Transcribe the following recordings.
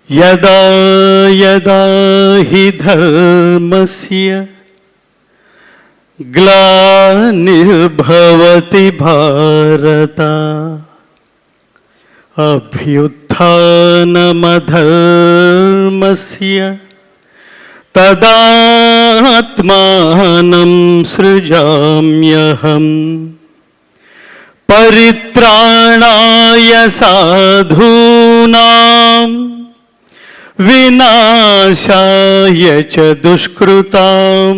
యదా యదా హి ధర్మస్య గ్లానిర్భవతి భారత అభ్యుత్థానమధర్మస్య తదాత్మానం సృజామ్యహం పరిత్రాణాయ సాధూనాం వినాశాయ చ దుష్కృతాం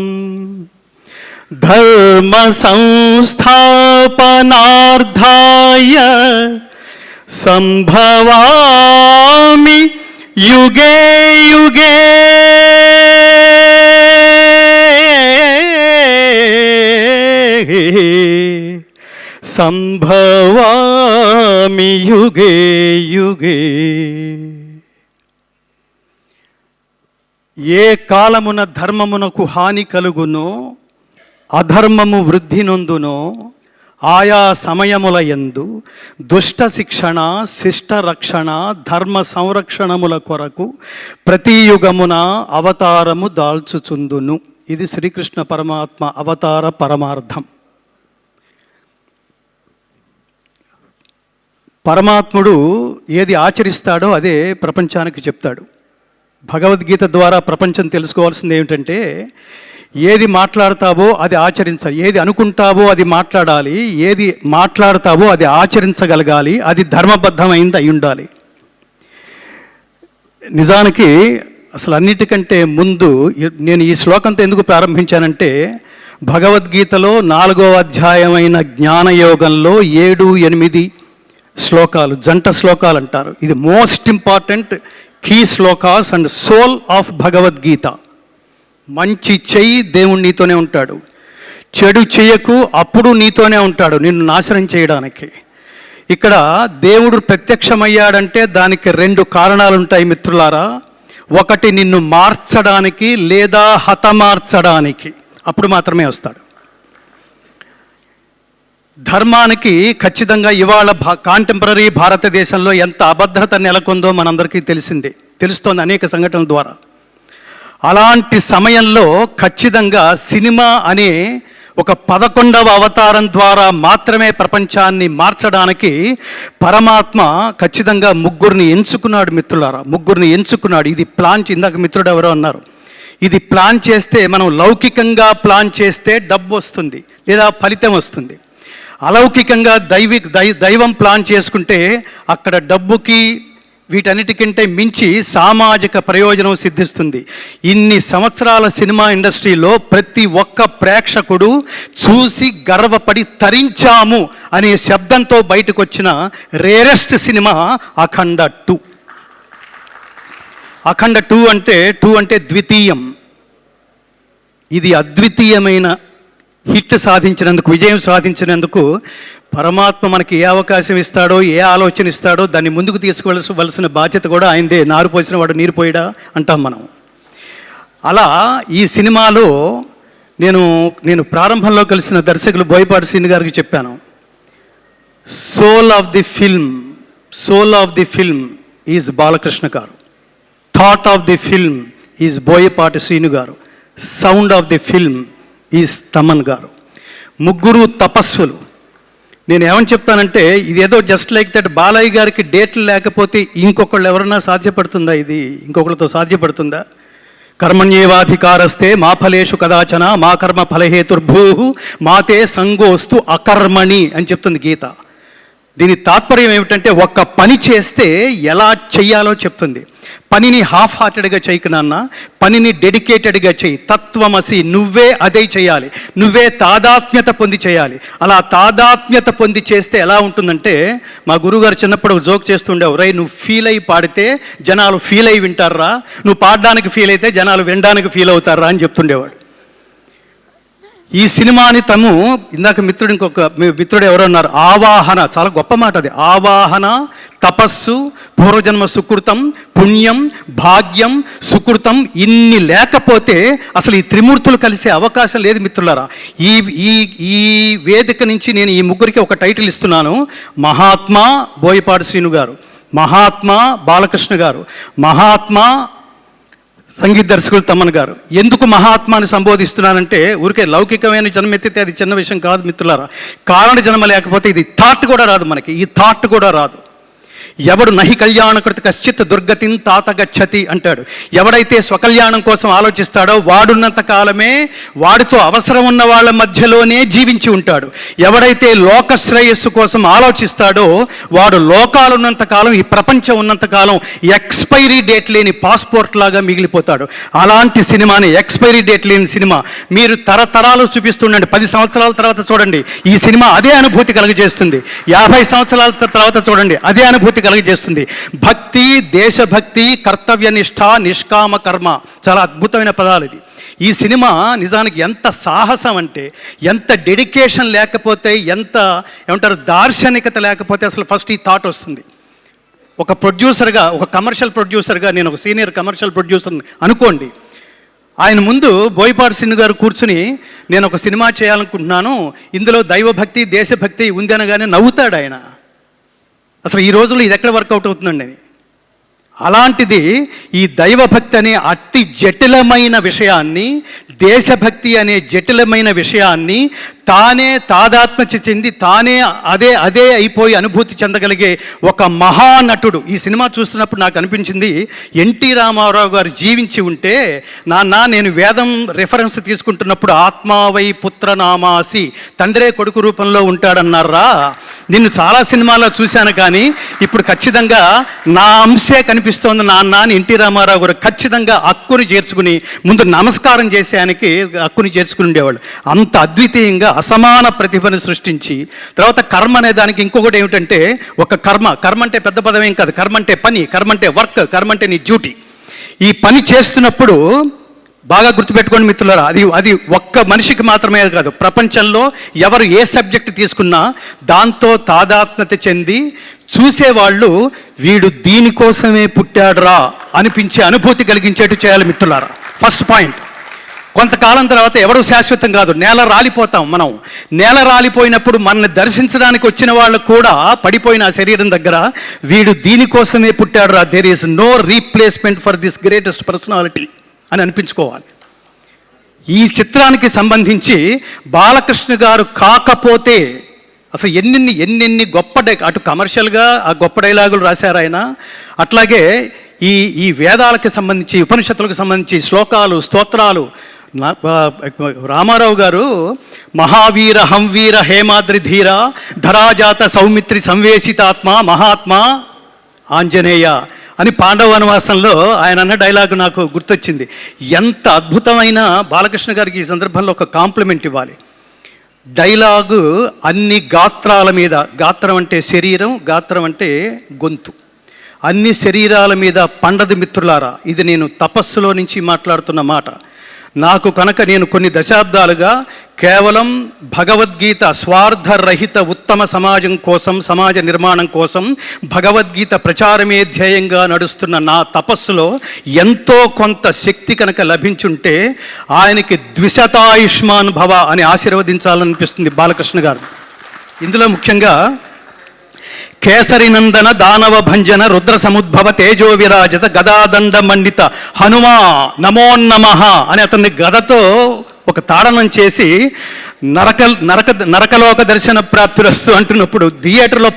ధర్మ సంస్థాపనార్థాయ సంభవామి యుగే యుగే. సంభవామి యుగే యుగే. ఏ కాలమున ధర్మమునకు హాని కలుగునో అధర్మము వృద్ధి నొందునో ఆయా సమయముల యందు దుష్ట శిక్షణ శిష్ట రక్షణ ధర్మ సంరక్షణముల కొరకు ప్రతి యుగమున అవతారము దాల్చుచుందును. ఇది శ్రీకృష్ణ పరమాత్మ అవతార పరమార్థం. పరమాత్ముడు ఏది ఆచరిస్తాడో అదే ప్రపంచానికి చెప్తాడు. భగవద్గీత ద్వారా ప్రపంచం తెలుసుకోవాల్సింది ఏమిటంటే, ఏది మాట్లాడతావో అది ఆచరించాలి, ఏది అనుకుంటావో అది మాట్లాడాలి, ఏది మాట్లాడతావో అది ఆచరించగలగాలి, అది ధర్మబద్ధమైంది అయి ఉండాలి. నిజానికి అసలు అన్నిటికంటే ముందు నేను ఈ శ్లోకంతో ఎందుకు ప్రారంభించానంటే, భగవద్గీతలో 4వ అధ్యాయమైన జ్ఞానయోగంలో 7, 8 శ్లోకాలు, జంట శ్లోకాలు అంటారు. ఇది most important key shlokas and soul of Bhagavad Gita. మంచి చెయ్యి, దేవుడు నీతోనే ఉంటాడు. చెడు చెయ్యకు, అప్పుడు నీతోనే ఉంటాడు నిన్ను నాశనం చేయడానికి. ఇక్కడ దేవుడు ప్రత్యక్షమయ్యాడంటే దానికి 2 కారణాలు ఉంటాయి మిత్రులారా. ఒకటి నిన్ను మార్చడానికి లేదా హతమార్చడానికి, అప్పుడు మాత్రమే వస్తాడు. ధర్మానికి ఖచ్చితంగా ఇవాళ కాంటెంపరీ భారతదేశంలో ఎంత అభద్రత నెలకొందో మనందరికీ తెలుస్తోంది అనేక సంఘటనల ద్వారా. అలాంటి సమయంలో ఖచ్చితంగా సినిమా అనే ఒక 11వ అవతారం ద్వారా మాత్రమే ప్రపంచాన్ని మార్చడానికి పరమాత్మ ఖచ్చితంగా 3 ఎంచుకున్నాడు మిత్రులారా. 3 ఎంచుకున్నాడు. ఇది ప్లాన్, ఇందాక మిత్రుడు ఎవరో అన్నారు, ఇది ప్లాన్ చేస్తే, మనం లౌకికంగా ప్లాన్ చేస్తే డబ్బు వస్తుంది లేదా ఫలితం వస్తుంది. అలౌకికంగా దైవం ప్లాన్ చేసుకుంటే అక్కడ డబ్బుకి వీటన్నిటికంటే మించి సామాజిక ప్రయోజనం సిద్ధిస్తుంది. ఇన్ని సంవత్సరాల సినిమా ఇండస్ట్రీలో ప్రతి ఒక్క ప్రేక్షకుడు చూసి గర్వపడి తరించాము అనే శబ్దంతో బయటకు వచ్చిన రేరెస్ట్ సినిమా అఖండ 2. అఖండ 2 అంటే ద్వితీయం. ఇది అద్వితీయమైన హిట్ సాధించినందుకు, విజయం సాధించినందుకు పరమాత్మ మనకి ఏ అవకాశం ఇస్తాడో, ఏ ఆలోచన ఇస్తాడో దాన్ని ముందుకు తీసుకువలసిన బాధ్యత కూడా ఆయనదే. నారు పోసిన వాడు నీరు పోయిడా అంటాం మనం. అలా ఈ సినిమాలో నేను ప్రారంభంలో కలిసిన దర్శకులు బోయపాటి శ్రీను గారికి చెప్పాను, soul of the film is Balakrishna garu, thought of the film is Boyapati Srinu garu, sound of the film is Thaman garu. 3 తపస్సులు. నేను ఏమని చెప్తానంటే, ఇదేదో జస్ట్ లైక్ దట్ బాలయ్య గారికి డేట్లు లేకపోతే ఇంకొకళ్ళు ఎవరన్నా సాధ్యపడుతుందా? ఇది ఇంకొకరితో సాధ్యపడుతుందా? కర్మణ్యేవాధికారస్తే మా ఫలేషు కదాచన మా కర్మ ఫలహేతుర్భూ మాతే సంగోస్తు అకర్మణి అని చెప్తుంది గీత. దీని తాత్పర్యం ఏమిటంటే, ఒక్క పని చేస్తే ఎలా చెయ్యాలో చెప్తుంది. పనిని హాఫ్ హార్టెడ్గా చేయకు నాన్న, పనిని డెడికేటెడ్గా చేయి. తత్వమసి, నువ్వే అదే చేయాలి, నువ్వే తాదాత్మ్యత పొంది చేయాలి. అలా తాదాత్మ్యత పొంది చేస్తే ఎలా ఉంటుందంటే, మా గురువుగారు చిన్నప్పుడు ఒక జోక్ చేస్తుండేవారు, రై నువ్వు ఫీల్ అయ్యి పాడితే జనాలు ఫీల్ అయ్యి వింటారా, నువ్వు పాడడానికి ఫీల్ అయితే జనాలు వినడానికి ఫీల్ అవుతారా అని చెప్తుండేవాడు. ఈ సినిమాని ఇందాక ఇంకొక మిత్రుడు ఎవరో అన్నారు, ఆవాహన, చాలా గొప్ప మాట అది. ఆవాహన, తపస్సు, పూర్వజన్మ సుకృతం, పుణ్యం, భాగ్యం, సుకృతం, ఇన్ని లేకపోతే అసలు ఈ త్రిమూర్తులు కలిసే అవకాశం లేదు మిత్రులారా. ఈ వేదిక నుంచి నేను ఈ 3కి ఒక టైటిల్ ఇస్తున్నాను. మహాత్మా బోయపాటి శ్రీను గారు, మహాత్మా బాలకృష్ణ గారు, మహాత్మా సంగీత దర్శకులు తమ్మన్ గారు. ఎందుకు మహాత్మాని సంబోధిస్తున్నానంటే ఊరికే లౌకికమైన జన్మ ఎత్తితే అది చిన్న విషయం కాదు మిత్రులారా. కారణ జన్మ లేకపోతే ఇది థాట్ కూడా రాదు, మనకి ఈ థాట్ కూడా రాదు. ఎవడు నహి కళ్యాణకృత కశ్చిత్ దుర్గతిని తాత గచ్చతి అంటాడు. ఎవడైతే స్వకల్యాణం కోసం ఆలోచిస్తాడో వాడున్నంత కాలమే వాడితో అవసరం ఉన్న వాళ్ళ మధ్యలోనే జీవించి ఉంటాడు. ఎవడైతే లోక శ్రేయస్సు కోసం ఆలోచిస్తాడో వాడు లోకాలున్నంత కాలం, ఈ ప్రపంచం ఉన్నంత కాలం ఎక్స్పైరీ డేట్ లేని పాస్పోర్ట్ లాగా మిగిలిపోతాడు. అలాంటి సినిమాని, ఎక్స్పైరీ డేట్ లేని సినిమా మీరు తరతరాలు చూపిస్తుండండి, 10 సంవత్సరాల తర్వాత చూడండి, ఈ సినిమా అదే అనుభూతి కలుగజేస్తుంది. 50 సంవత్సరాల తర్వాత చూడండి, అదే అనుభూతి కలుగజేస్తుంది. భక్తి, దేశభక్తి, కర్తవ్యనిష్ట, నిష్కామ కర్మ, చాలా అద్భుతమైన పదాలు ఇది. ఈ సినిమా నిజానికి ఎంత సాహసం అంటే, ఎంత డెడికేషన్ లేకపోతే, ఎంత ఏమంటారు దార్శనికత లేకపోతే అసలు ఫస్ట్ ఈ థాట్ వస్తుంది. ఒక ప్రొడ్యూసర్గా, ఒక కమర్షియల్ ప్రొడ్యూసర్గా, నేను ఒక సీనియర్ కమర్షియల్ ప్రొడ్యూసర్ని అనుకోండి, ఆయన ముందు బోయపాటి శ్రీను గారు కూర్చుని నేను ఒక సినిమా చేయాలనుకుంటున్నాను, ఇందులో దైవభక్తి దేశభక్తి ఉంది అనగానే నవ్వుతాడు ఆయన. అసలు ఈ రోజుల్లో ఇది ఎక్కడ వర్కౌట్ అవుతుందండి అని. అలాంటిది ఈ దైవభక్తి అనే అతి జటిలమైన విషయాన్ని, దేశభక్తి అనే జటిలమైన విషయాన్ని తానే తాదాత్మ్య చెంది తానే అదే అయిపోయి అనుభూతి చెందగలిగే ఒక మహానటుడు. ఈ సినిమా చూస్తున్నప్పుడు నాకు అనిపించింది, ఎన్టీ రామారావు గారు జీవించి ఉంటే, నాన్న నేను వేదం రెఫరెన్స్ తీసుకుంటున్నప్పుడు ఆత్మావై పుత్రనామాసి, తండ్రే కొడుకు రూపంలో ఉంటాడన్నారా, నిన్ను చాలా సినిమాల్లో చూశాను కానీ ఇప్పుడు ఖచ్చితంగా నా అంశే కనిపిస్తోంది నాన్న అని ఎన్టీ రామారావు గారు ఖచ్చితంగా హక్కుని చేర్చుకుని ముందు నమస్కారం చేసేయానికి హక్కుని చేర్చుకుని ఉండేవాళ్ళు. అంత అద్వితీయంగా అసమాన ప్రతిభను సృష్టించి, తర్వాత కర్మ అనే దానికి ఇంకొకటి ఏమిటంటే, ఒక కర్మ అంటే పెద్ద పదం ఏం కాదు, కర్మ అంటే పని, కర్మ అంటే వర్క్, కర్మ అంటే నీ డ్యూటీ. ఈ పని చేస్తున్నప్పుడు బాగా గుర్తుపెట్టుకోండి మిత్రులారా, అది ఒక్క మనిషికి మాత్రమే కాదు, ప్రపంచంలో ఎవరు ఏ సబ్జెక్ట్ తీసుకున్నా దాంతో తాదాత్మ్యత చెంది చూసేవాళ్ళు వీడు దీనికోసమే పుట్టాడురా అనిపించే అనుభూతి కలిగించేట్టు చేయాలి మిత్రులారా. First point. కొంతకాలం తర్వాత ఎవడు శాశ్వతం కాదు, నేల రాలిపోతాం మనం. నేల రాలిపోయినప్పుడు మనల్ని దర్శించడానికి వచ్చిన వాళ్ళు కూడా పడిపోయిన ఆ శరీరం దగ్గర వీడు దీనికోసమే పుట్టాడురా, there is no replacement for this greatest personality అని అనిపించుకోవాలి. ఈ చిత్రానికి సంబంధించి బాలకృష్ణ గారు కాకపోతే అసలు ఎన్నెన్ని గొప్ప అటు కమర్షియల్గా ఆ గొప్ప డైలాగులు రాశారు ఆయన. అట్లాగే ఈ వేదాలకు సంబంధించి, ఉపనిషత్తులకు సంబంధించి శ్లోకాలు, స్తోత్రాలు. రామారావు గారు మహావీర హంవీర హేమాద్రి ధీర ధరాజాత సౌమిత్రి సంవేశితాత్మ మహాత్మా ఆంజనేయ అని పాండవ వనవాసంలో ఆయన అన్న డైలాగు నాకు గుర్తొచ్చింది. ఎంత అద్భుతమైన, బాలకృష్ణ గారికి ఈ సందర్భంలో ఒక కాంప్లిమెంట్ ఇవ్వాలి. డైలాగు అన్ని గాత్రాల మీద, గాత్రం అంటే శరీరం, గాత్రం అంటే గొంతు, అన్ని శరీరాల మీద పండదు మిత్రులారా. ఇది నేను తపస్సులో నుంచి మాట్లాడుతున్న మాట. నాకు కనుక నేను కొన్ని దశాబ్దాలుగా కేవలం భగవద్గీత స్వార్థరహిత ఉత్తమ సమాజం కోసం, సమాజ నిర్మాణం కోసం భగవద్గీత ప్రచారమే ధ్యేయంగా నడుస్తున్న నా తపస్సులో ఎంతో కొంత శక్తి కనుక లభించుంటే ఆయనకి ద్విశతాయుష్మాన్ భవ అని ఆశీర్వదించాలనిపిస్తుంది బాలకృష్ణ గారు. ఇందులో ముఖ్యంగా కేసరినందన దానవ భంజన రుద్ర సముద్భవ తేజో విరాజత గదాదండ మండిత హనుమా నమోన్నమః అని అతన్ని గదతో ఒక తాడనం చేసి నరకలోక దర్శన ప్రాప్తిరస్తు అంటున్నప్పుడు థియేటర్లో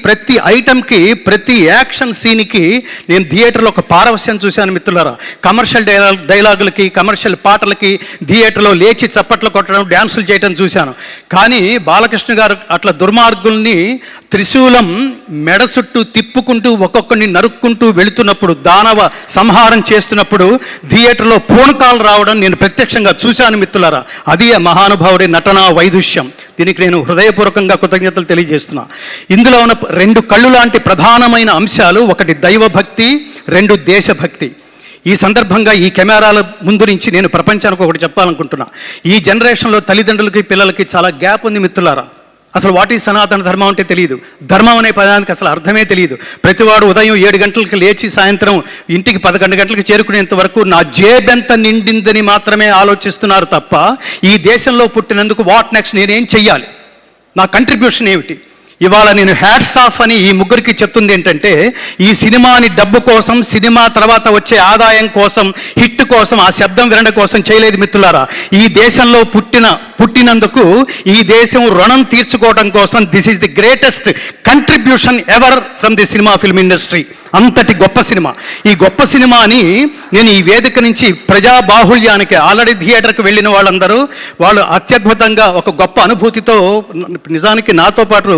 ప్రతి ఐటమ్కి, ప్రతి యాక్షన్ సీన్కి నేను థియేటర్లో ఒక పారవశ్యం చూశాను మిత్రులారా. కమర్షియల్ డైలాగులకి, కమర్షియల్ పాటలకి థియేటర్లో లేచి చప్పట్లు కొట్టడం, డ్యాన్సులు చేయడం చూశాను. కానీ బాలకృష్ణ గారు అట్లా దుర్మార్గుల్ని త్రిశూలం మెడ చుట్టూ తిప్పుకుంటూ ఒక్కొక్కరిని నరుక్కుంటూ వెళుతున్నప్పుడు, దానవ సంహారం చేస్తున్నప్పుడు థియేటర్లో పూనకాలు రావడం నేను ప్రత్యక్షంగా చూశాను మిత్రులారా. అది మహానుభావుడి నటనా వైదుష్యం. దీనికి నేను హృదయపూర్వకంగా కృతజ్ఞతలు తెలియజేస్తున్నా. ఇందులో ఉన్న 2 కళ్ళు లాంటి ప్రధానమైన అంశాలు, ఒకటి దైవభక్తి, 2 దేశభక్తి. ఈ సందర్భంగా ఈ కెమెరాల ముందు నుంచి నేను ప్రపంచానికి ఒకటి చెప్పాలనుకుంటున్నా. ఈ జనరేషన్లో తల్లిదండ్రులకి పిల్లలకి చాలా గ్యాప్ ఉంది మిత్రులారా. అసలు వాట్ ఈ సనాతన ధర్మం అంటే తెలియదు. ధర్మం అనే పదానికి అసలు అర్థమే తెలియదు. ప్రతివాడు ఉదయం 7 గంటలకు లేచి సాయంత్రం ఇంటికి 11 గంటలకు చేరుకునేంత వరకు నా జేబెంత నిండిందని మాత్రమే ఆలోచిస్తున్నారు తప్ప ఈ దేశంలో పుట్టినందుకు వాట్ నెక్స్ట్, నేనేం చెయ్యాలి, నా కంట్రిబ్యూషన్ ఏమిటి, ఇవాళ నేను హ్యాట్స్ ఆఫ్ అని ఈ ముగ్గురికి చెప్తుంది ఏంటంటే, ఈ సినిమాని డబ్బు కోసం, సినిమా తర్వాత వచ్చే ఆదాయం కోసం, హిట్ కోసం, ఆ శబ్దం వినడం కోసం చేయలేదు మిత్రులారా. ఈ దేశంలో పుట్టినందుకు ఈ దేశం రుణం తీర్చుకోవడం కోసం this is the greatest contribution ever from the cinema film industry. అంతటి గొప్ప సినిమా. ఈ గొప్ప సినిమాని నేను ఈ వేదిక నుంచి ప్రజాబాహుళ్యానికి ఆల్రెడీ థియేటర్కి వెళ్ళిన వాళ్ళందరూ వాళ్ళు అత్యద్భుతంగా ఒక గొప్ప అనుభూతితో, నిజానికి నాతో పాటు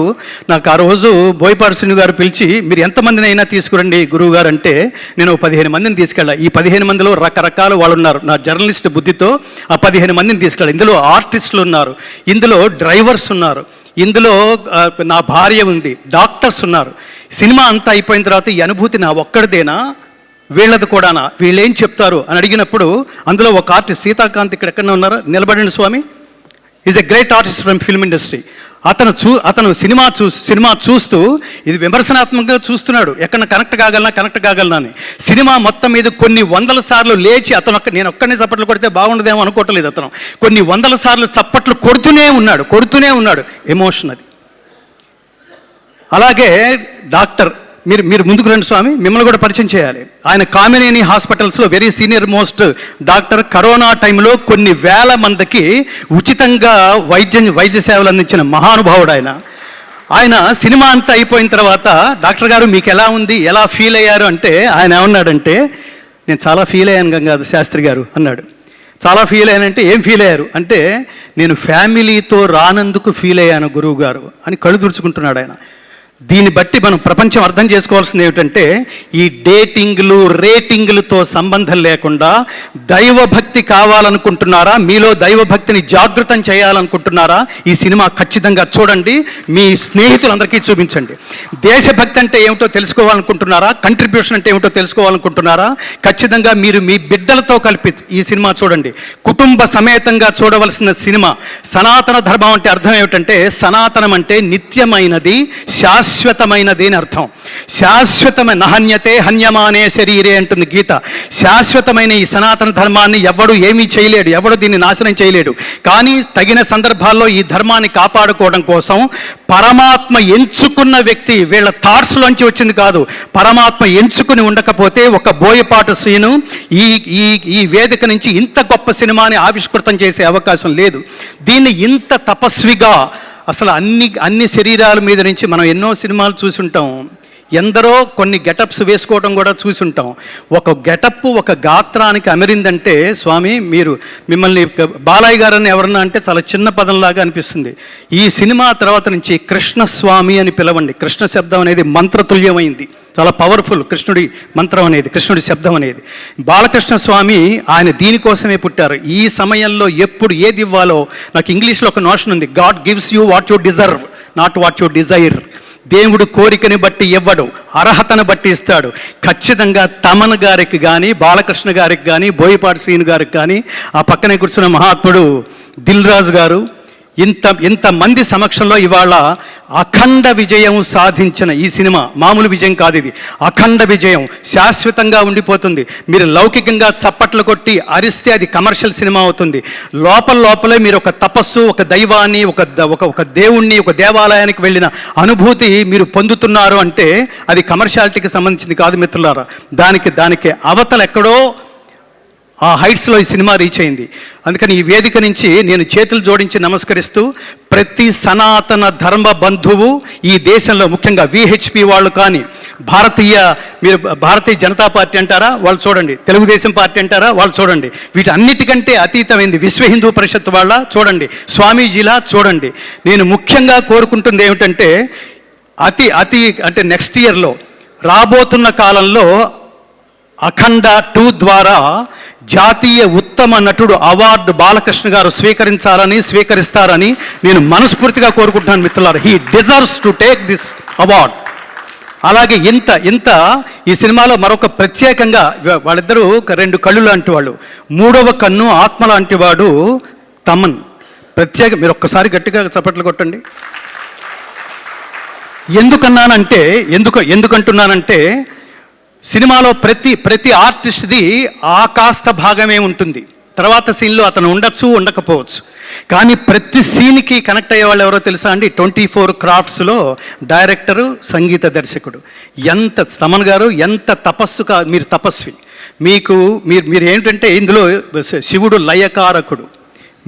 నాకు ఆ రోజు బోయపాటి శ్రీను గారు పిలిచి మీరు ఎంతమందిని అయినా తీసుకురండి గురువు గారు అంటే నేను 15 మందిని తీసుకెళ్ళా. ఈ 15 మందిలో రకరకాల వాళ్ళు ఉన్నారు. నా జర్నలిస్ట్ బుద్ధితో ఆ 15 మందిని తీసుకెళ్ళా. ఇందులో ఆర్టిస్టులు ఉన్నారు, ఇందులో డ్రైవర్స్ ఉన్నారు, ఇందులో నా భార్య ఉంది, డాక్టర్స్ ఉన్నారు. సినిమా అంతా అయిపోయిన తర్వాత ఈ అనుభూతి నా ఒక్కడిదేనా, వీళ్ళది కూడానా, వీళ్ళేం చెప్తారు అని అడిగినప్పుడు అందులో ఒక ఆర్టిస్ట్ సీతాకాంత్ ఇక్కడ ఎక్కడ ఉన్నారు, నిలబడండి స్వామి, is a great artist from film industry. అతను సినిమా చూస్తూ ఇది విమర్శనాత్మకంగా చూస్తున్నాడు, ఎక్కడ కనెక్ట్ కాగలనా అని. సినిమా మొత్తం మీద కొన్ని వందల సార్లు లేచి నేను ఒక్కడిని చప్పట్లు కొడితే బాగుండదేమో అనుకోవట్లేదు. అతను కొన్ని వందల సార్లు చప్పట్లు కొడుతూనే ఉన్నాడు. ఎమోషన్ అది. అలాగే డాక్టర్, మీరు ముందుకు రండి స్వామి, మిమ్మల్ని కూడా పరిచయం చేయాలి. ఆయన కామినేని హాస్పిటల్స్లో very senior most doctor. Corona టైంలో కొన్ని వేల మందికి ఉచితంగా వైద్య సేవలు అందించిన మహానుభావుడు ఆయన సినిమా అంతా అయిపోయిన తర్వాత డాక్టర్ గారు మీకు ఎలా ఉంది, ఎలా ఫీల్ అయ్యారు అంటే ఆయన ఏమన్నాడంటే, నేను చాలా ఫీల్ అయ్యాను గంగాధర్ శాస్త్రి గారు అన్నాడు. చాలా ఫీల్ అయ్యానంటే ఏం ఫీల్ అయ్యారు అంటే, నేను ఫ్యామిలీతో రానందుకు ఫీల్ అయ్యాను గురువు గారు అని కళ్ళు తుడుచుకుంటున్నాడు ఆయన. దీన్ని బట్టి మనం ప్రపంచం అర్థం చేసుకోవాల్సింది ఏమిటంటే, ఈ డేటింగ్లు రేటింగ్లతో సంబంధం లేకుండా దైవభక్తి కావాలనుకుంటున్నారా, మీలో దైవభక్తిని జాగృతం చేయాలనుకుంటున్నారా, ఈ సినిమా ఖచ్చితంగా చూడండి, మీ స్నేహితులందరికీ చూపించండి. దేశభక్తి అంటే ఏమిటో తెలుసుకోవాలనుకుంటున్నారా, కంట్రిబ్యూషన్ అంటే ఏమిటో తెలుసుకోవాలనుకుంటున్నారా, ఖచ్చితంగా మీరు మీ బిడ్డలతో కలిపి ఈ సినిమా చూడండి. కుటుంబ సమేతంగా చూడవలసిన సినిమా. సనాతన ధర్మం అంటే అర్థం ఏమిటంటే, సనాతనం అంటే నిత్యమైనది, శాశ్వతమైనది అని అర్థం. శాశ్వతమైన నహన్యతే హన్యమానే శరీరే అంటుంది గీత. శాశ్వతమైన ఈ సనాతన ధర్మాన్ని ఎవడు ఏమీ చేయలేడు, ఎవడు దీన్ని నాశనం చేయలేడు. కానీ తగిన సందర్భాల్లో ఈ ధర్మాన్ని కాపాడుకోవడం కోసం పరమాత్మ ఎంచుకున్న వ్యక్తి, వీళ్ళ థాట్స్లోంచి వచ్చింది కాదు, పరమాత్మ ఎంచుకుని ఉండకపోతే ఒక బోయపాటి శ్రీను ఈ వేదిక నుంచి ఇంత గొప్ప సినిమాని ఆవిష్కృతం చేసే అవకాశం లేదు. దీన్ని ఇంత తపస్విగా, అసలు అన్ని శరీరాల మీద నుంచి మనం ఎన్నో సినిమాలు చూసుంటాం, ఎందరో కొన్ని గెటప్స్ వేసుకోవడం కూడా చూసుంటాం. ఒక గెటప్ ఒక గాత్రానికి అమరిందంటే స్వామి, మిమ్మల్ని బాలయ్య గారని ఎవరన్నా అంటే చాలా చిన్న పదంలాగా అనిపిస్తుంది. ఈ సినిమా తర్వాత నుంచి కృష్ణస్వామి అని పిలవండి. కృష్ణ శబ్దం అనేది మంత్రతుల్యమైంది, చాలా పవర్ఫుల్. కృష్ణుడి మంత్రం అనేది, కృష్ణుడి శబ్దం అనేది. బాలకృష్ణ స్వామి ఆయన దీనికోసమే పుట్టారు. ఈ సమయంలో ఎప్పుడు ఏది ఇవ్వాలో, నాకు ఇంగ్లీష్లో ఒక నోషన్ ఉంది, God gives you what you deserve, not what you Dzire. దేవుడు కోరికని బట్టి ఇవ్వడు, అర్హతను బట్టి ఇస్తాడు. ఖచ్చితంగా తమన్ గారికి కానీ, బాలకృష్ణ గారికి కానీ, బోయపాటి శ్రీను గారికి కానీ, ఆ పక్కనే కూర్చున్న మహాత్ముడు దిల్ రాజు గారు, ఇంతమంది సమక్షంలో ఇవాళ అఖండ విజయం సాధించిన ఈ సినిమా మామూలు విజయం కాదు, ఇది అఖండ విజయం, శాశ్వతంగా ఉండిపోతుంది. మీరు లౌకికంగా చప్పట్లు కొట్టి అరిస్తే అది కమర్షియల్ సినిమా అవుతుంది. లోపలే మీరు ఒక తపస్సు, ఒక దైవాన్ని, ఒక దేవుణ్ణి, ఒక దేవాలయానికి వెళ్ళిన అనుభూతి మీరు పొందుతున్నారు అంటే అది కమర్షియాలిటీకి సంబంధించింది కాదు మిత్రులారా. దానికి అవతల ఎక్కడో ఆ హైట్స్లో ఈ సినిమా రీచ్ అయింది. అందుకని ఈ వేదిక నుంచి నేను చేతులు జోడించి నమస్కరిస్తూ, ప్రతి సనాతన ధర్మ బంధువు ఈ దేశంలో, ముఖ్యంగా విహెచ్పి వాళ్ళు కానీ, మీరు భారతీయ జనతా పార్టీ అంటారా వాళ్ళు చూడండి, తెలుగుదేశం పార్టీ అంటారా వాళ్ళు చూడండి, వీటన్నిటికంటే అతీతమైంది విశ్వ హిందూ పరిషత్ వాళ్ళ చూడండి, స్వామీజీలా చూడండి. నేను ముఖ్యంగా కోరుకుంటుంది ఏమిటంటే, అంటే నెక్స్ట్ ఇయర్లో రాబోతున్న కాలంలో అఖండ 2 ద్వారా జాతీయ ఉత్తమ నటుడు అవార్డు బాలకృష్ణ గారు స్వీకరిస్తారని నేను మనస్ఫూర్తిగా కోరుకుంటున్నాను మిత్రులారా. He deserves to take this award. అలాగే ఇంత ఈ సినిమాలో మరొక ప్రత్యేకంగా వాళ్ళిద్దరూ 2 కళ్ళు లాంటి వాళ్ళు, 3వ కన్ను ఆత్మ లాంటి వాడు తమన్. మీరు ఒక్కసారి గట్టిగా చప్పట్లు కొట్టండి. ఎందుకంటున్నానంటే సినిమాలో ప్రతి ఆర్టిస్ట్ది ఆ కాస్త భాగమే ఉంటుంది. తర్వాత సీన్లో అతను ఉండొచ్చు, ఉండకపోవచ్చు. కానీ ప్రతి సీన్కి కనెక్ట్ అయ్యే వాళ్ళు ఎవరో తెలుసా అండి? 24 క్రాఫ్ట్స్లో డైరెక్టరు, సంగీత దర్శకుడు. ఎంత తమన్ గారు ఎంత తపస్సుగా, మీరు తపస్వి. మీరు ఏంటంటే ఇందులో శివుడు లయకారకుడు,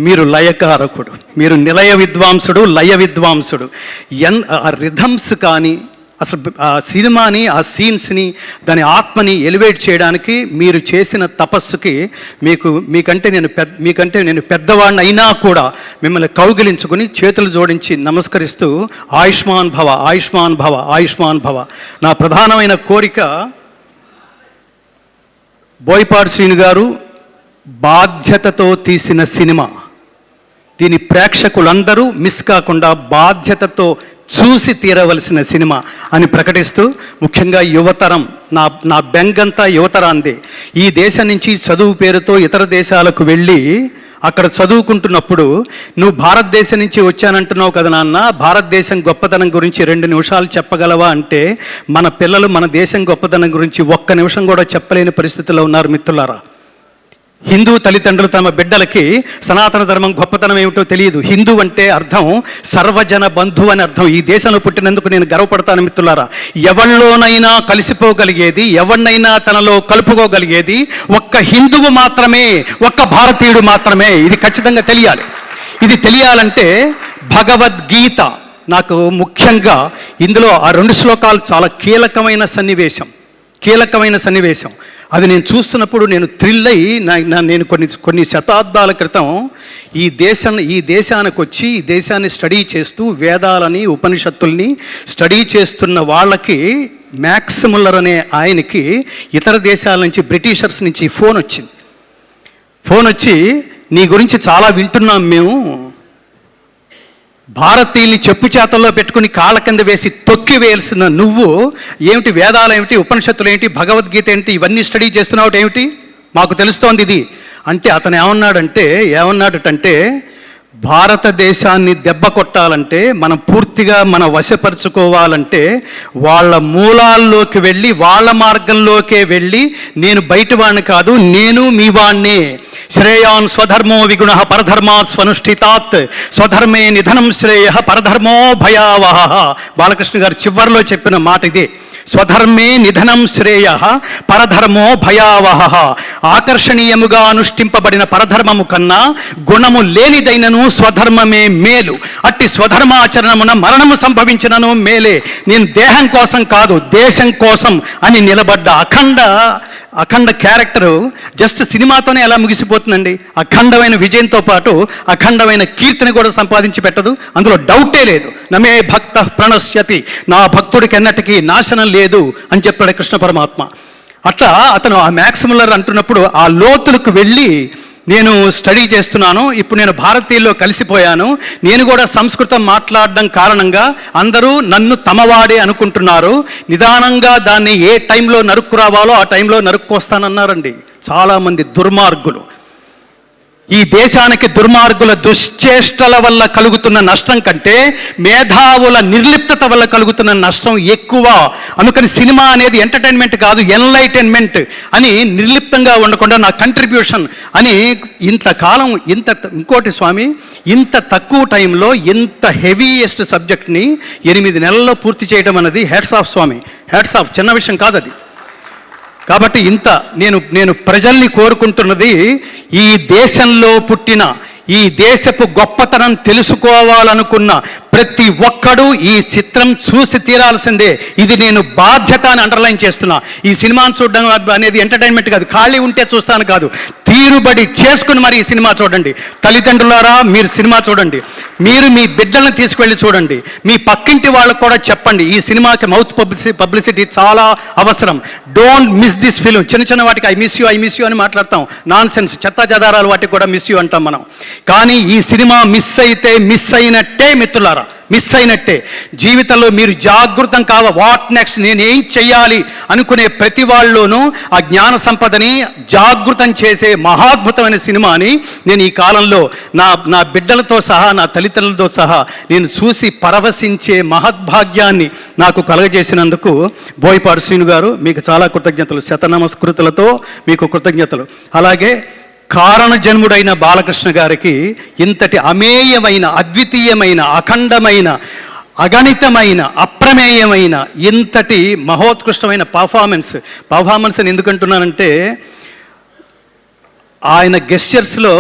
మీరు లయకారకుడు, మీరు నిలయ విద్వాంసుడు, లయ విద్వాంసుడు. ఆ రిథమ్స్ కానీ అసలు ఆ సినిమాని, ఆ సీన్స్ని, దాని ఆత్మని ఎలివేట్ చేయడానికి మీరు చేసిన తపస్సుకి మీకంటే నేను పెద్దవాడిని అయినా కూడా మిమ్మల్ని కౌగిలించుకుని చేతులు జోడించి నమస్కరిస్తూ ఆయుష్మాన్ భవ, ఆయుష్మాన్ భవ, ఆయుష్మాన్ భవ. నా ప్రధానమైన కోరిక, బోయపాటి శ్రీను గారు బాధ్యతతో తీసిన సినిమా, దీని ప్రేక్షకులందరూ మిస్ కాకుండా బాధ్యతతో చూసి తీరవలసిన సినిమా అని ప్రకటిస్తూ, ముఖ్యంగా యువతరం, నా బెంగంతా యువతరాందే. ఈ దేశం నుంచి చదువు పేరుతో ఇతర దేశాలకు వెళ్ళి అక్కడ చదువుకుంటున్నప్పుడు, నువ్వు భారతదేశం నుంచి వచ్చానంటున్నావు కదా నాన్న, భారతదేశం గొప్పతనం గురించి 2 నిమిషాలు చెప్పగలవా అంటే, మన పిల్లలు మన దేశం గొప్పతనం గురించి 1 నిమిషం కూడా చెప్పలేని పరిస్థితుల్లో ఉన్నారు మిత్రులారా. హిందూ తల్లిదండ్రులు తమ బిడ్డలకి సనాతన ధర్మం గొప్పతనం ఏమిటో తెలియదు. హిందూ అంటే అర్థం సర్వజన బంధువు అని అర్థం. ఈ దేశంలో పుట్టినందుకు నేను గర్వపడతాను మిత్రులారా. ఎవరిలోనైనా కలిసిపోగలిగేది, ఎవరినైనా తనలో కలుపుకోగలిగేది ఒక్క హిందువు మాత్రమే, ఒక్క భారతీయుడు మాత్రమే. ఇది ఖచ్చితంగా తెలియాలి. ఇది తెలియాలంటే భగవద్గీత నాకు ముఖ్యంగా ఇందులో ఆ 2 శ్లోకాలు చాలా కీలకమైన సన్నివేశం. అది నేను చూస్తున్నప్పుడు నేను థ్రిల్ అయ్యి, నేను కొన్ని శతాబ్దాల క్రితం ఈ దేశానికి వచ్చి ఈ దేశాన్ని స్టడీ చేస్తూ వేదాలని, ఉపనిషత్తుల్ని స్టడీ చేస్తున్న వాళ్ళకి, మ్యాక్స్ ముల్లర్ అనే ఆయనకి ఇతర దేశాల నుంచి, బ్రిటిషర్స్ నుంచి ఫోన్ వచ్చి నీ గురించి చాలా వింటున్నాం మేము, భారతీయుల్ని చెప్పు చేతల్లో పెట్టుకుని కాళ్ళ కింద వేసి తొక్కి వేయాల్సిన నువ్వు ఏమిటి, వేదాలు ఏమిటి, ఉపనిషత్తులు ఏంటి, భగవద్గీత ఏంటి, ఇవన్నీ స్టడీ చేస్తున్నావు ఏమిటి, మాకు తెలుస్తోంది ఇది అంటే, అతను ఏమన్నాడటంటే భారతదేశాన్ని దెబ్బ కొట్టాలంటే, మనం పూర్తిగా వశపరుచుకోవాలంటే, వాళ్ళ మూలాల్లోకి వెళ్ళి, వాళ్ళ మార్గంలోకే వెళ్ళి, నేను బయట వాడిని కాదు, నేను మీ వాణ్ణే. శ్రేయాన్ స్వధర్మో విగుణ పరధర్మాత్ స్వనుష్ఠితాత్ స్వధర్మే నిధనం శ్రేయ పరధర్మో భయావహ. బాలకృష్ణ గారు చివరిలో చెప్పిన మాట ఇదే. స్వధర్మే నిధనం శ్రేయ పరధర్మో భయావహ. ఆకర్షణీయముగా అనుష్ఠింపబడిన పరధర్మము కన్నా గుణము లేనిదైనను స్వధర్మమే మేలు. అట్టి స్వధర్మాచరణమున మరణము సంభవించినను మేలే. నేను దేహం కోసం కాదు, దేశం కోసం అని నిలబడ్డ అఖండ క్యారెక్టరు జస్ట్ సినిమాతోనే ఎలా ముగిసిపోతుందండి? అఖండమైన విజయంతో పాటు అఖండమైన కీర్తిని కూడా సంపాదించి పెట్టదు, అందులో డౌటే లేదు. నమే భక్త ప్రణశ్యతి, నా భక్తుడికి ఎన్నటికీ నాశనం లేదు అని చెప్పాడు కృష్ణ పరమాత్మ. అట్లా అతను ఆ మ్యాక్స్ ముల్లర్ అంటున్నప్పుడు ఆ లోతులకు వెళ్ళి నేను స్టడీ చేస్తున్నాను. ఇప్పుడు నేను భారతీయుల్లో కలిసిపోయాను. నేను కూడా సంస్కృతం మాట్లాడడం కారణంగా అందరూ నన్ను తమవాడే అనుకుంటున్నారు. నిదానంగా దాన్ని ఏ టైంలో నరుక్కు రావాలో ఆ టైంలో నరుక్కొస్తానన్నారండి చాలామంది దుర్మార్గులు. ఈ దేశానికి దుర్మార్గుల దుశ్చేష్టల వల్ల కలుగుతున్న నష్టం కంటే మేధావుల నిర్లిప్తత వల్ల కలుగుతున్న నష్టం ఎక్కువ. అందుకని సినిమా అనేది ఎంటర్టైన్మెంట్ కాదు, ఎన్లైటైన్మెంట్ అని నిర్లిప్తంగా ఉండకుండా నా కంట్రిబ్యూషన్ అని ఇంతకాలం ఇంకోటి స్వామి, ఇంత తక్కువ టైంలో ఇంత హెవీయెస్ట్ సబ్జెక్ట్ని 8 నెలల్లో పూర్తి చేయడం అనేది హ్యాట్స్ ఆఫ్ స్వామి, హ్యాట్స్ ఆఫ్. చిన్న విషయం కాదు అది. కాబట్టి నేను ప్రజల్ని కోరుకుంటున్నది, ఈ దేశంలో పుట్టిన, ఈ దేశపు గొప్పతనం తెలుసుకోవాలనుకున్న ప్రతి ఒక్కడూ ఈ చిత్రం చూసి తీరాల్సిందే. ఇది నేను బాధ్యత అని అండర్లైన్ చేస్తున్నా. ఈ సినిమాను చూడడం అనేది ఎంటర్టైన్మెంట్ కాదు, ఖాళీ ఉంటే చూస్తాను కాదు, తీరుబడి చేసుకుని మరి ఈ సినిమా చూడండి. తల్లిదండ్రులారా మీరు సినిమా చూడండి, మీరు మీ బిడ్డలను తీసుకువెళ్ళి చూడండి, మీ పక్కింటి వాళ్ళకు కూడా చెప్పండి. ఈ సినిమాకి మౌత్ పబ్లిసిటీ చాలా అవసరం. Don't miss this film. చిన్న వాటికి ఐ మిస్ యూ అని మాట్లాడతాం, నాన్ సెన్స్ చెత్తా చెదారాలు వాటికి కూడా మిస్ యూ అంటాం మనం. కానీ ఈ సినిమా మిస్ అయినట్టే మిత్రులారా, మిస్ అయినట్టే. జీవితంలో మీరు జాగృతం వాట్ నెక్స్ట్, నేనేం చెయ్యాలి అనుకునే ప్రతి వాళ్ళలోనూ ఆ జ్ఞాన సంపదని జాగృతం చేసే మహాద్భుతమైన సినిమాని నేను ఈ కాలంలో నా బిడ్డలతో సహా, నా తల్లిదండ్రులతో సహా నేను చూసి పరవశించే మహద్భాగ్యాన్ని నాకు కలగజేసినందుకు బోయపాటి శ్రీను గారు మీకు చాలా కృతజ్ఞతలు, శతనమస్కృతులతో మీకు కృతజ్ఞతలు. అలాగే కారణజన్ముడైన బాలకృష్ణ గారికి ఇంతటి అమేయమైన, అద్వితీయమైన, అఖండమైన, అగణితమైన, అప్రమేయమైన, ఇంతటి మహోత్కృష్టమైన పర్ఫార్మెన్స్ అని ఎందుకంటున్నానంటే, ఆయన గెస్చర్స్లో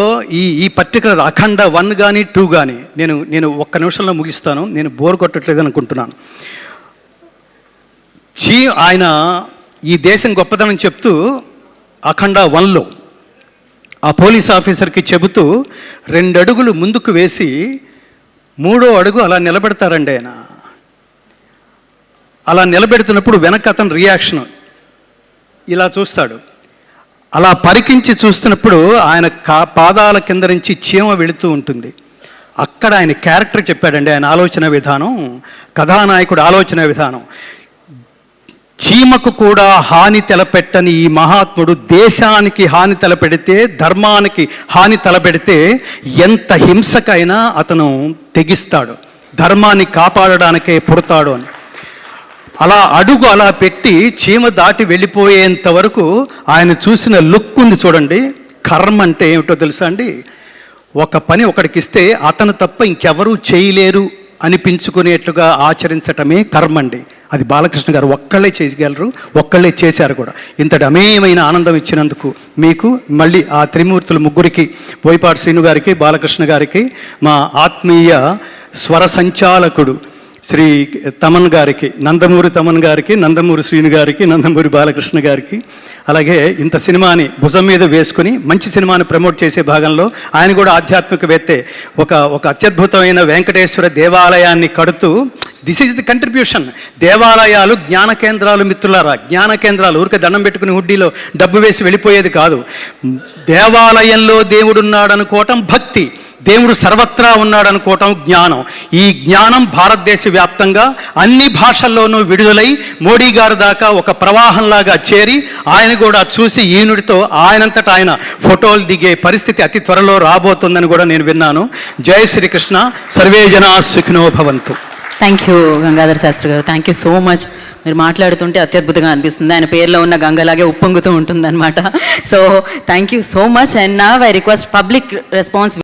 ఈ పర్టికులర్ అఖండ 1 కానీ 2 కానీ నేను ఒక్క నిమిషంలో ముగిస్తాను, నేను బోర్ కొట్టట్లేదు అనుకుంటున్నాను. ఆయన ఈ దేశం గొప్పతనం చెప్తూ అఖండ 1లో ఆ పోలీస్ ఆఫీసర్కి చెబుతూ 2 అడుగులు ముందుకు వేసి 3వ అడుగు అలా నిలబెడతారండి ఆయన. అలా నిలబెడుతున్నప్పుడు వెనక అతను రియాక్షన్ ఇలా చూస్తాడు. అలా పరికించి చూస్తున్నప్పుడు ఆయన పాదాల కింద నుంచి చీమ వెళుతూ ఉంటుంది. అక్కడ ఆయన క్యారెక్టర్ చెప్పాడండి, ఆయన ఆలోచన విధానం, కథానాయకుడు ఆలోచన విధానం. చీమకు కూడా హాని తలపెట్టని ఈ మహాత్ముడు దేశానికి హాని తలపెడితే, ధర్మానికి హాని తలపెడితే ఎంత హింసకైనా అతను తెగిస్తాడు, ధర్మాన్ని కాపాడడానికే పుడతాడు అని. అలా అడుగు అలా పెట్టి చీమ దాటి వెళ్ళిపోయేంత వరకు ఆయన చూసిన లుక్ ఉంది చూడండి. కర్మ అంటే ఏమిటో తెలుసా అండి? ఒక పని ఒకడికి ఇస్తే అతను తప్ప ఇంకెవరూ చేయలేరు అనిపించుకునేట్లుగా ఆచరించటమే కర్మ అండి. అది బాలకృష్ణ గారు ఒక్కళ్ళే చేయగలరు, ఒక్కళ్ళే చేశారు కూడా. ఇంతటి అమేయమైన ఆనందం ఇచ్చినందుకు మీకు మళ్ళీ ఆ త్రిమూర్తుల ముగ్గురికి, బోయపాటి శ్రీను గారికి, బాలకృష్ణ గారికి, మా ఆత్మీయ స్వర సంచాలకుడు శ్రీ తమన్ గారికి, నందమూరి తమన్ గారికి, నందమూరి శ్రీను గారికి, నందమూరి బాలకృష్ణ గారికి, అలాగే ఇంత సినిమాని భుజం మీద వేసుకుని మంచి సినిమాని ప్రమోట్ చేసే భాగంలో ఆయన కూడా ఆధ్యాత్మికవేత్తే, ఒక అత్యద్భుతమైన వెంకటేశ్వర దేవాలయాన్ని కడుతూ, దిస్ ఈజ్ ది కంట్రిబ్యూషన్. దేవాలయాలు జ్ఞాన కేంద్రాలు మిత్రులారా, జ్ఞాన కేంద్రాలు. ఊరికే దండం పెట్టుకుని హుడ్డీలో డబ్బు వేసి వెళ్ళిపోయేది కాదు. దేవాలయంలో దేవుడున్నాడు అనుకోవటం భక్తి, దేవుడు సర్వత్రా ఉన్నాడు అనుకోవటం జ్ఞానం. ఈ జ్ఞానం భారతదేశ వ్యాప్తంగా అన్ని భాషల్లోనూ విడుదలై మోడీ గారి దాకా ఒక ప్రవాహంలాగా చేరి ఆయన కూడా చూసి ఈనుడితో ఆయనంతటా ఆయన ఫోటోలు దిగే పరిస్థితి అతి త్వరలో రాబోతుందని కూడా నేను విన్నాను. జై శ్రీకృష్ణ, సర్వే జనా సుఖినో భవంతు. థ్యాంక్ యూ గంగాధర్ శాస్త్రి గారు, థ్యాంక్ యూ సో మచ్. మీరు మాట్లాడుతుంటే అత్యద్భుతంగా అనిపిస్తుంది. ఆయన పేరులో ఉన్న గంగలాగే ఉప్పొంగుతూ ఉంటుందన్నమాట. So thank you so much. And now I request public response.